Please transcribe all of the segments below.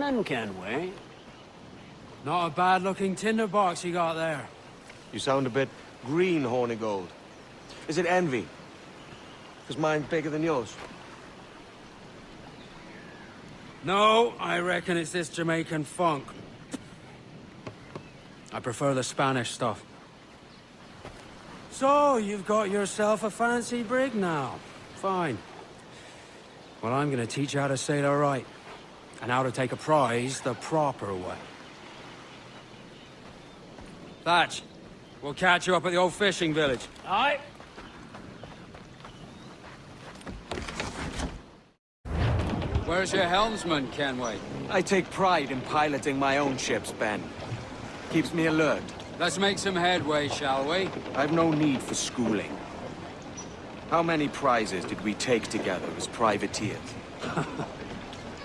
morning, Kenway. Not a bad-looking tinderbox you got there. You sound a bit green, Hornigold. Is it envy? Because mine's bigger than yours. No, I reckon it's this Jamaican funk. I prefer the Spanish stuff. So, you've got yourself a fancy brig now. Fine. Well, I'm gonna teach you how to sail her right. And how to take a prize the proper way. Thatch, we'll catch you up at the old fishing village. Aye. Where's your helmsman, Kenway? I take pride in piloting my own ships, Ben. Keeps me alert. Let's make some headway, shall we? I've no need for schooling. How many prizes did we take together as privateers?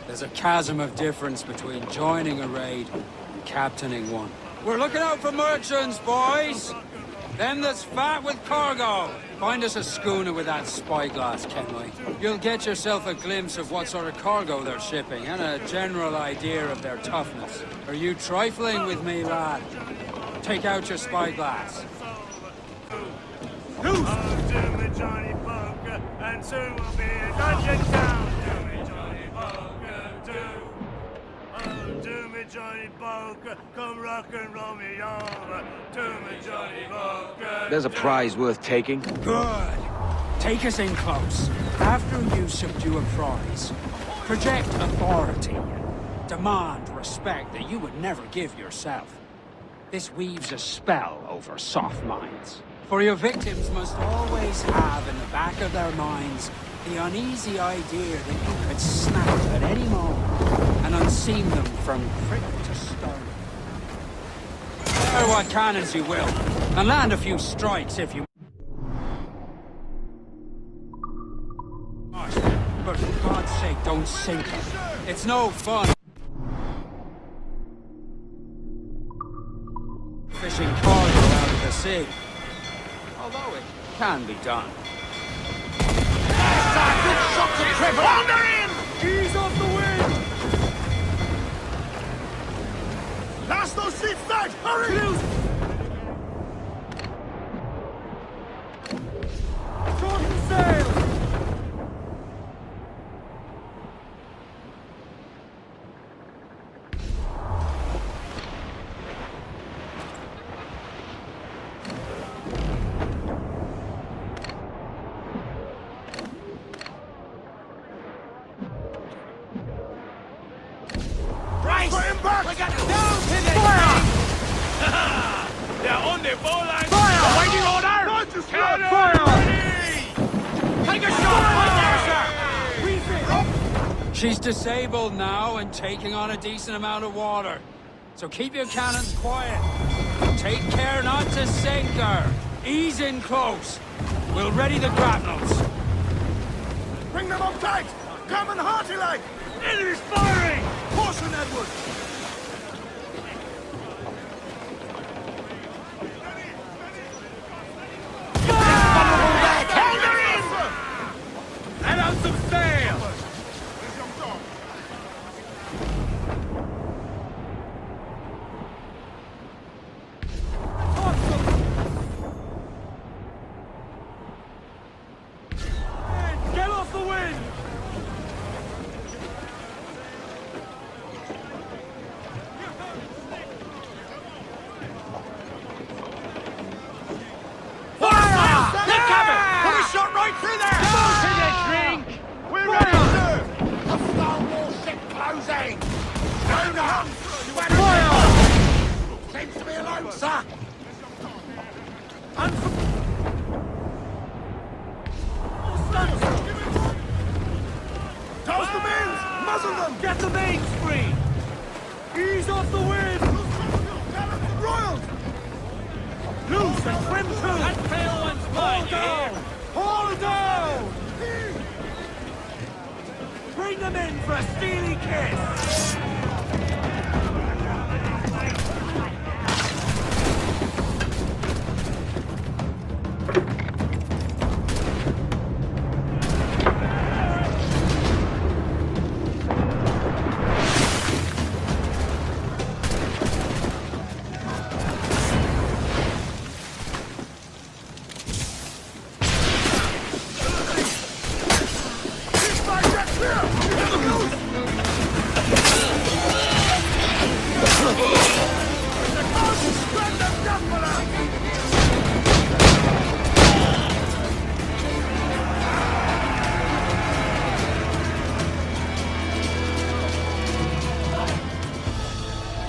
There's a chasm of difference between joining a raid and captaining one. We're looking out for merchants, boys! Them that's fat with cargo! Find us a schooner with that spyglass, Kenway. You'll get yourself a glimpse of what sort of cargo they're shipping, and a general idea of their toughness. Are you trifling with me, lad? Take out your spyglass. Oh, do me Johnny Poker, and soon we'll be in Dungeon Town. Do me Johnny Poker, do. Oh, do me Johnny Poker, come rock and roll me over. Do me Johnny Poker. There's a prize worth taking. Good. Take us in close. After you subdue a prize, project authority. Demand respect that you would never give yourself. This weaves a spell over soft minds. For your victims must always have in the back of their minds the uneasy idea that you could snap at any moment and unseam them from crick to stone. Fire what cannons you will, and land a few strikes if you... But for God's sake, don't sink it. It's no fun. Fishing cargo out of the sea. Although it can be done. Wander in! Ease off the wind! Last those sheets tight! Hurry! Shorten sail! She's disabled now and taking on a decent amount of water. So keep your cannons quiet. Take care not to sink her. Ease in close. We'll ready the grapnels. Bring them up tight! Come and hearty like! Enemy's firing! Caution, Edward! Let out some sail! Get off the wind! Seems to be alone, sir. Toast the mains! Muzzle them! Get the mains free! Ease off the wind! Royals! Loose and trim to! That pale one's mine, down! Haul down! Bring them in for a steely kiss!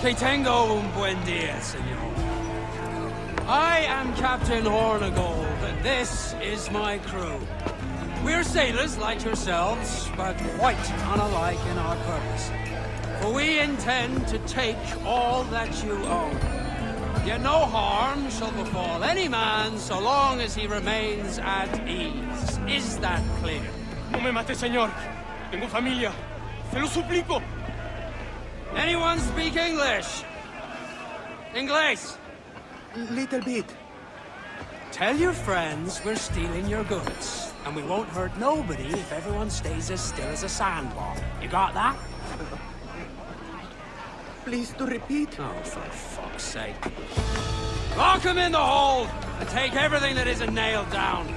Que tengo un buen día, senor. I am Captain Hornigold, and this is my crew. We're sailors like yourselves, but quite unalike in our purpose. For we intend to take all that you own. Yet no harm shall befall any man so long as he remains at ease. Is that clear? No me mate, señor. Tengo familia. Se lo suplico. Anyone speak English? Inglés? Little bit. Tell your friends we're stealing your goods, and we won't hurt nobody if everyone stays as still as a sandbar. You got that? Please to repeat. Oh, for fuck's sake. Lock him in the hold, and take everything that isn't nailed down.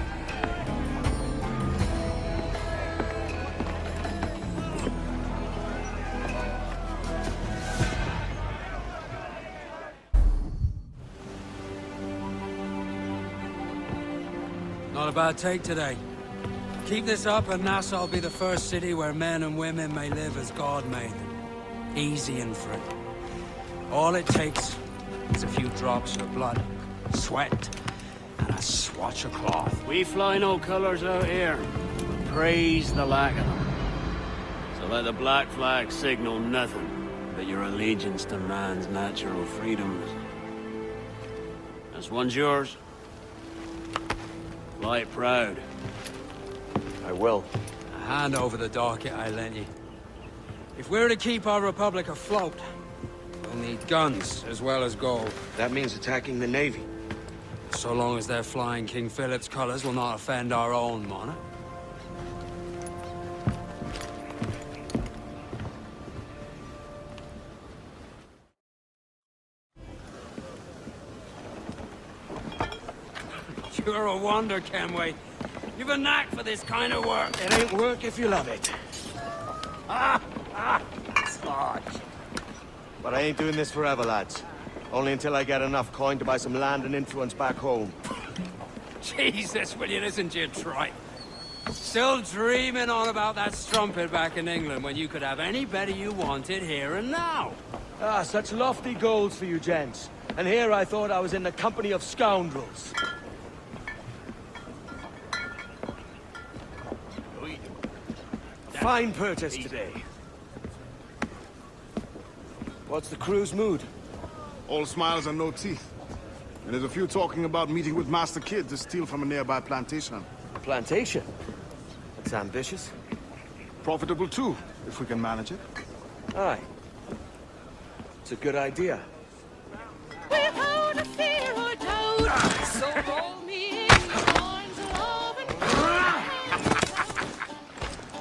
Not a bad take today. Keep this up and Nassau will be the first city where men and women may live as God made them. Easy and free. All it takes is a few drops of blood, sweat, and a swatch of cloth. We fly no colors out here. Praise the lack of them. So let the black flag signal nothing but your allegiance to man's natural freedoms. This one's yours. Fly it proud. I will. Hand over the docket I lent you. If we're to keep our republic afloat, we'll need guns as well as gold. That means attacking the Navy. So long as they're flying King Philip's colors will not offend our own monarch. You're a wonder, Kenway. You've a knack for this kind of work. It ain't work if you love it. Sarge. But I ain't doing this forever, lads. Only until I get enough coin to buy some land and influence back home. Jesus, will you listen to your tripe? Still dreaming on about that strumpet back in England when you could have any better you wanted here and now. Ah, such lofty goals for you gents. And here I thought I was in the company of scoundrels. Fine purchase today. What's the crew's mood? All smiles and no teeth. And there's a few talking about meeting with Master Kid to steal from a nearby plantation. Plantation? That's ambitious. Profitable too, if we can manage it. Aye. It's a good idea. Without a fear or doubt, so roll me in the arms of love and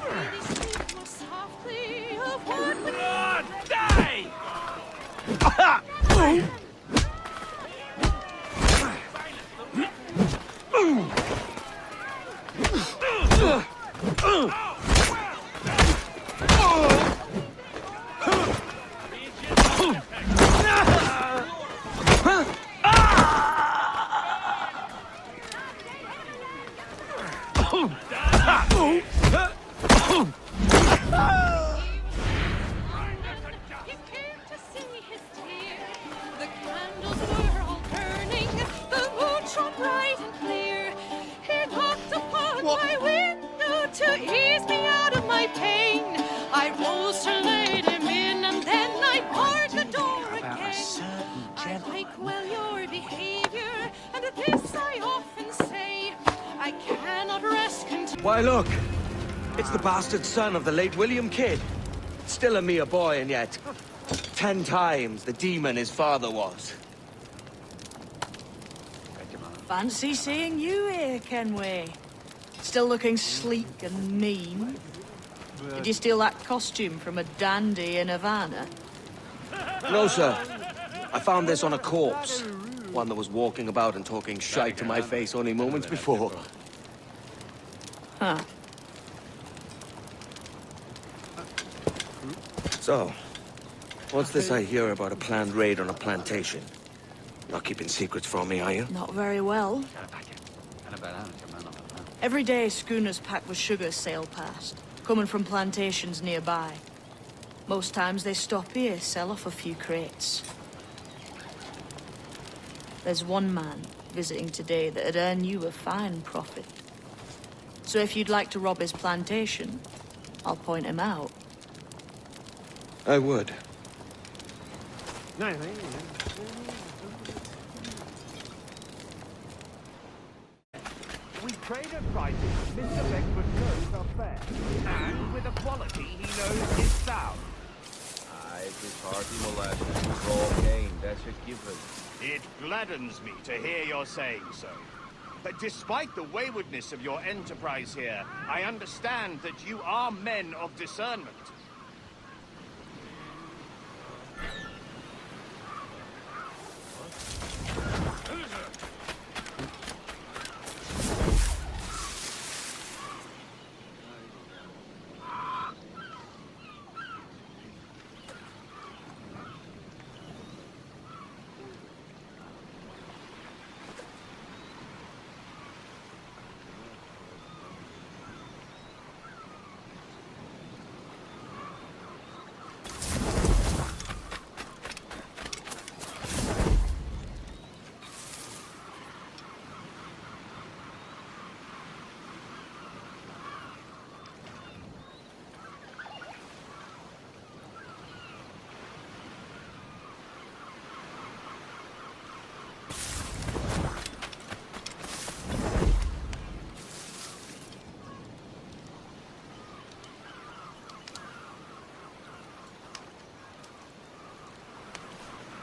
really speak more softly of what we Die! He came to see his tear. The candles were all burning, the moon shone bright and clear. He knocked upon my window to ease me out of my pain. I rose to let him in, and then I barred the door again. I like well your behavior, and this I often say. I cannot rest content. Why, look! It's the bastard son of the late William Kidd. Still a mere boy, and yet 10 times the demon his father was. Fancy seeing you here, Kenway. Still looking sleek and mean. Did you steal that costume from a dandy in Havana? No, sir. I found this on a corpse. One that was walking about and talking shite to my face only moments before. Huh. So, what's this I hear about a planned raid on a plantation? Not keeping secrets from me, are you? Not very well. Every day, schooners packed with sugar sail past, coming from plantations nearby. Most times they stop here, sell off a few crates. There's one man visiting today that'd earn you a fine profit. So if you'd like to rob his plantation, I'll point him out. I would. We trade at prices Mr. Beckford knows are fair, and with a quality he knows is sound. Aye, it is hearty molasses, raw cane, that's a given. It gladdens me to hear you're saying so. But despite the waywardness of your enterprise here, I understand that you are men of discernment.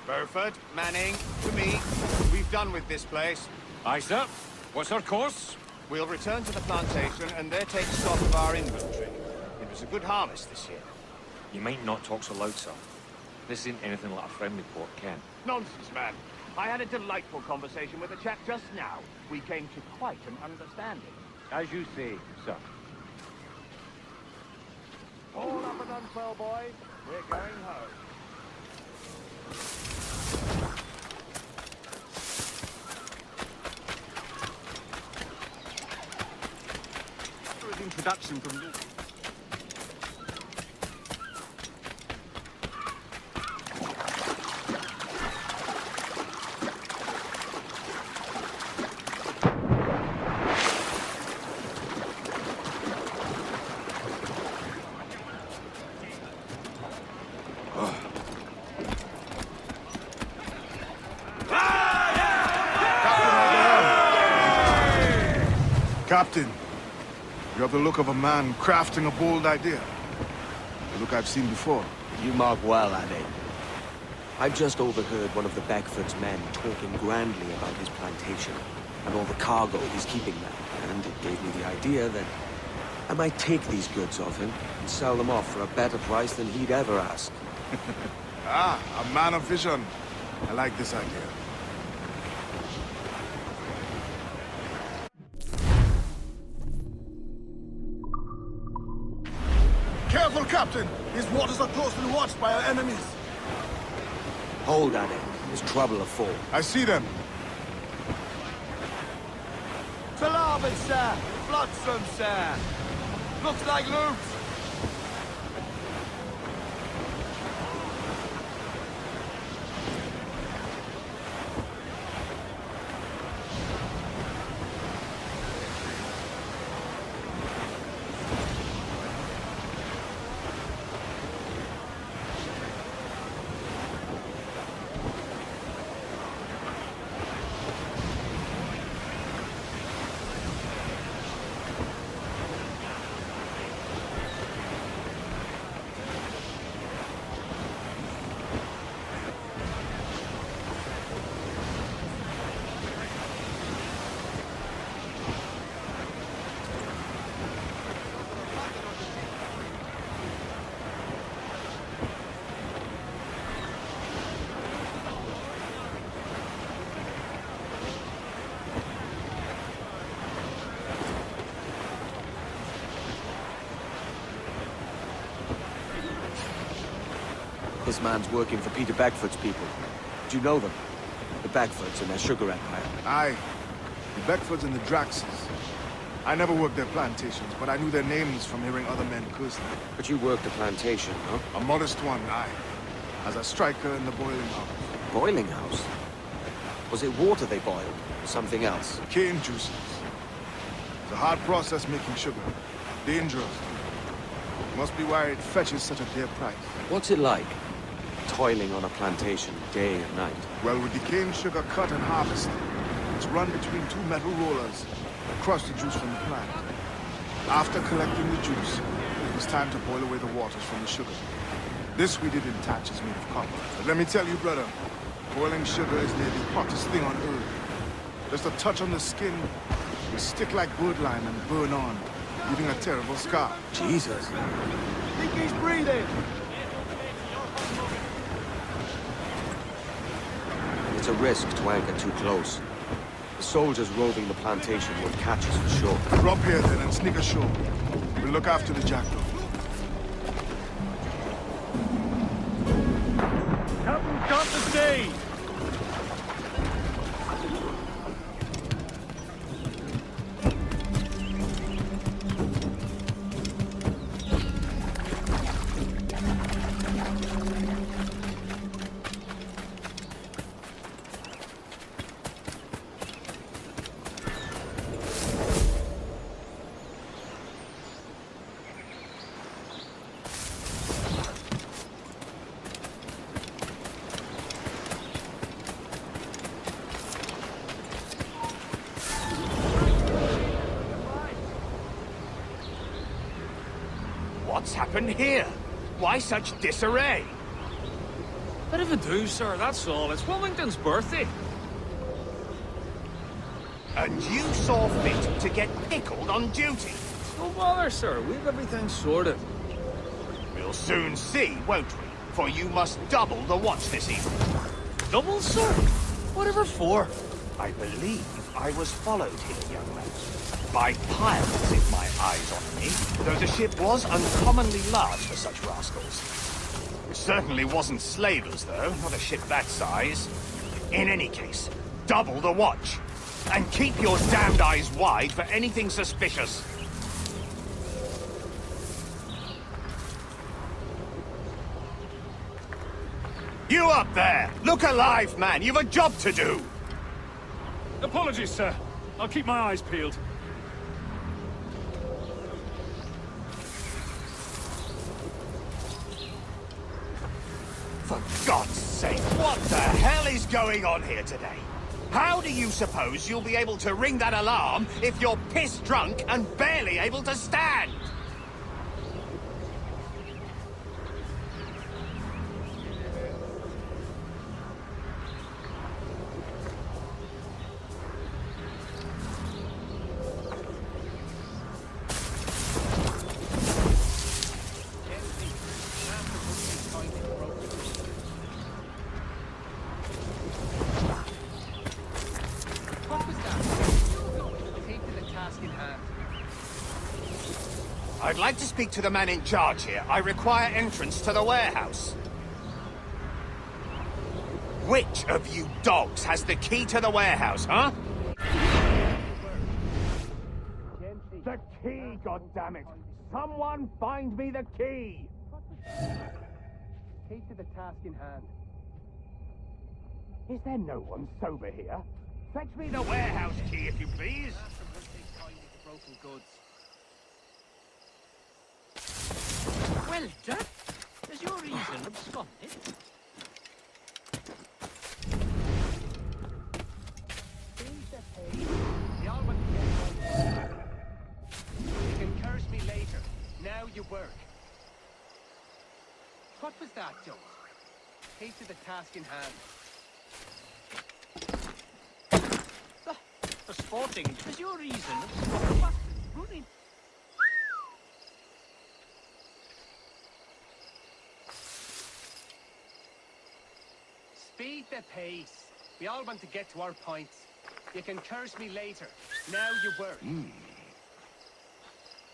Burford, Manning, to me. We've done with this place. Aye, sir. What's our course? We'll return to the plantation and there take stock of our inventory. It was a good harvest this year. You might not talk so loud, sir. This isn't anything like a friendly port, Ken. Nonsense, man. I had a delightful conversation with a chap just now. We came to quite an understanding. As you say, sir. All up and unfurl, boys. We're going home. Introduction from you. Captain, you have the look of a man crafting a bold idea. The look I've seen before. You mark well, Ade. I've just overheard one of the Beckford's men talking grandly about his plantation and all the cargo he's keeping there, and it gave me the idea that I might take these goods off him and sell them off for a better price than he'd ever ask. Ah, a man of vision. I like this idea. Careful, Captain! These waters are closely watched by our enemies. Hold, Ade. There's trouble afoot. I see them. To larboard, sir! Flotsam, sir! Looks like loot! This man's working for Peter Beckford's people. Do you know them? The Beckfords and their sugar empire. Aye. The Beckfords and the Draxes. I never worked their plantations, but I knew their names from hearing other men curse them. But you worked a plantation, huh? A modest one, aye. As a striker in the boiling house. Boiling house? Was it water they boiled, or something else? Cane juices. It's a hard process making sugar. Dangerous. Must be why it fetches such a dear price. What's it like, toiling on a plantation day and night? Well, with the cane sugar cut and harvested, it's run between two metal rollers that crush the juice from the plant. After collecting the juice, it was time to boil away the waters from the sugar. This we did in thatches made of copper. But let me tell you, brother, boiling sugar is near the hottest thing on earth. Just a touch on the skin will stick like birdlime and burn on, leaving a terrible scar. Jesus. Think he's breathing! It's a risk to anchor too close. The soldiers roving the plantation would catch us for sure. Drop here then and sneak ashore. We'll look after the jackdaw. Captain's got the stage! What's happened here? Why such disarray? Bit of a do, sir, that's all. It's Wilmington's birthday. And you saw fit to get pickled on duty? Don't bother, sir. We've everything sorted. We'll soon see, won't we? For you must double the watch this evening. Double, sir? Whatever for? I believe I was followed here, young man. By pirates, if my eyes on me, though the ship was uncommonly large for such rascals. It certainly wasn't slavers, though, not a ship that size. In any case, double the watch. And keep your damned eyes wide for anything suspicious. You up there! Look alive, man! You've a job to do! Apologies, sir. I'll keep my eyes peeled. For God's sake, what the hell is going on here today? How do you suppose you'll be able to ring that alarm if you're piss drunk and barely able to stand? I'd like to speak to the man in charge here. I require entrance to the warehouse. Which of you dogs has the key to the warehouse, huh? The key, goddammit! Someone find me the key! Key to the task in hand. Is there no one sober here? Fetch me the warehouse key, if you please. Broken goods. Well done. Is your reason absconded? You can curse me later. Now you work. What was that, Joe? Key to the task in hand. For sporting, is your reason absconded? Running. Speed the pace. We all want to get to our points. You can curse me later. Now you work.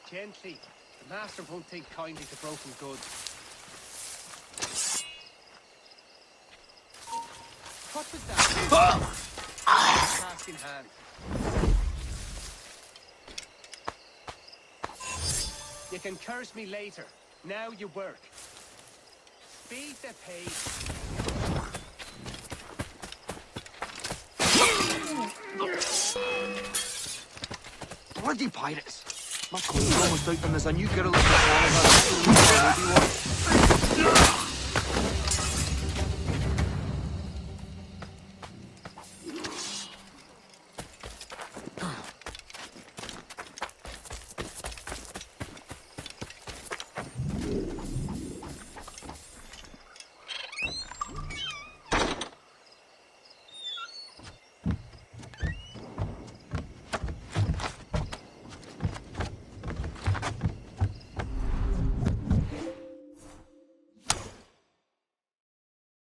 Gently. The master won't take kindly to broken goods. What was that? Task in hand. You can curse me later. Now you work. Feed the pig. Bloody pirates! My coin's almost out and there's a new girl at the bottom of